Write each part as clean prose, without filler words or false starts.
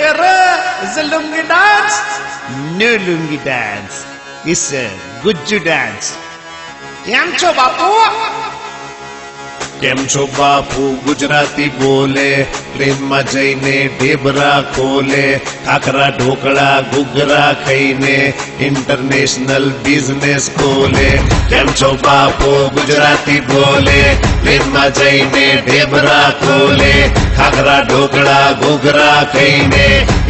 Here is a lungi dance. No lungi dance. It's a Gujju dance. કેમ છો બાપુ? કેમ છો બાપુ? ગુજરાતી બોલે, ટ્રેનમાં જઈને ઢેબરા ખોલે, ખાખરા ઢોકળા ઘૂઘરા ખાઈને ઇન્ટરનેશનલ બિઝનેસ ખોલે. કેમ છો બાપુ? ગુજરાતી બોલે, ટ્રેનમાં જઈને ઢેબરા ખોલે, ખાખરા ઢોકળા ઘૂઘરા ખાઈને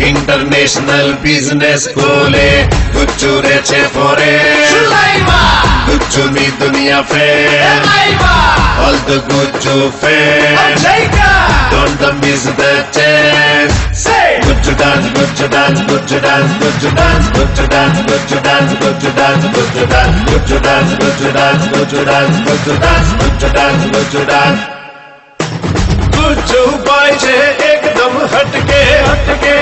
ઇન્ટરનેશનલ બિઝનેસ ખોલે. ગુજ્જુ રે છે ફોરે, ગુજ્જુની દુનિયા ફેર. All the Gujju fans, don't miss the chance. Say, Gujju dance, Gujju dance, Gujju dance, Gujju dance, Gujju dance, Gujju dance, Gujju dance, Gujju dance, Gujju dance, Gujju dance, Gujju dance, Gujju dance, Gujju dance, Gujju dance. Gujju boy છે એકદમ હટકે હટકે,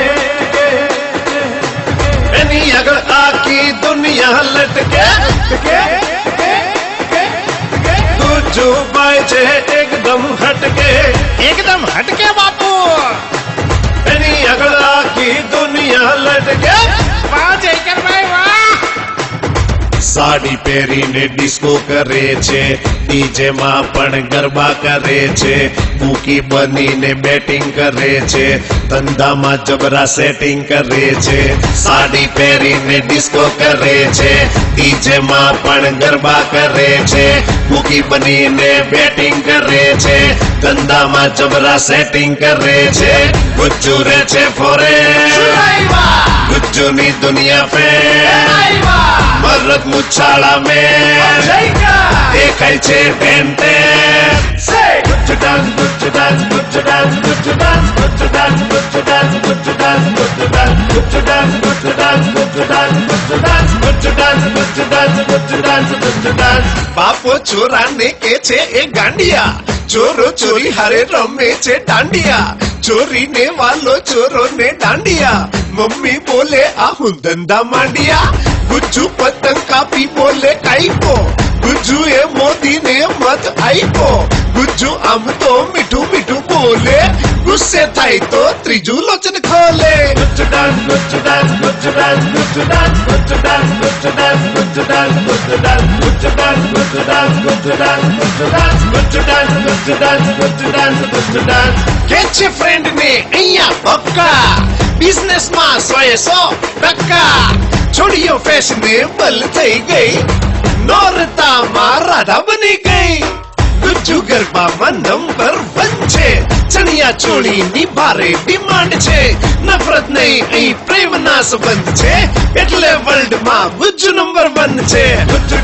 એની આગળ આખી દુનિયા લટકે હટકે. ગુજ્જુ ભાઈ છે એકદમ હટકે, એકદમ હટકે બાપુ. એની આગળ આખી દુનિયા લટકે. વાહ જયકરભાઈ વાહ. સાડી પહેરીને ડિસ્કો કરે છે, ડીજે માં પણ ગરબા કરે છે, બુકી બનીને બેટિંગ કરે છે, ધંધામાં જબરા સેટિંગ કરે છે. સાડી પહેરીને ડિસ્કો કરે છે, ડીજે માં પણ ગરબા કરે છે, બુકી બનીને બેટિંગ કરે છે, ધંધામાં જબરા સેટિંગ કરે છે. ગુજ્જુ રે છે ફોરે, ગુજ્જુની દુનિયા ફેર. મરદ મુછાળા મેં દેખાય છે ટેન્ટે. Gujju dance, Gujju dance, Gujju dance, Gujju dance, Gujju dance, Gujju dance, Gujju dance, Gujju dance, Gujju dance, Gujju dance, Gujju dance, Gujju dance, Gujju dance, Gujju dance, Gujju dance, Gujju dance. બાપો ચોરાને કે છે એ ગાંડિયા, ચોરો ચોરી હારે રમે છે દાંડિયા. ચોરીને વાલો ચોરોને દાંડિયા, મમ્મી બોલે આ હું ધંધા માંડિયા. ગુજ્જુ પતંગ કાપી બોલે કાઈપો, ગુજ્જુ એ મોદીને મત આઈપો. ગુજ્જુ આમ તો મીઠું મીઠું બોલે, ગુસ્સે થાય તો ત્રીજું લોચન ખોલે. Gujju dance, Gujju dance, Gujju dance, Gujju dance, Gujju dance, Gujju dance, Gujju dance, Gujju dance, Gujju dance, Gujju dance, Gujju dance, Gujju dance, Gujju dance, Gujju dance, Gujju dance, Gujju dance. કે છે ફ્રેન્ડ ને અહીંયા પક્કા, બિઝનેસ માં 100% છોડીઓ ફેશનેબલ થઈ ગઈ, નોરતામાં રાધા બની ગઈ. ગુજ્જુ ગરબામાં નંબર 1 છે, ચણિયા ચોળીની ભારે ડિમાન્ડ છે. નફરત નહીં અહીં પ્રેમના સંબંધ છે, એટલે વર્લ્ડમાં ગુજ્જુ નંબર 1 છે. ગુજ્જુ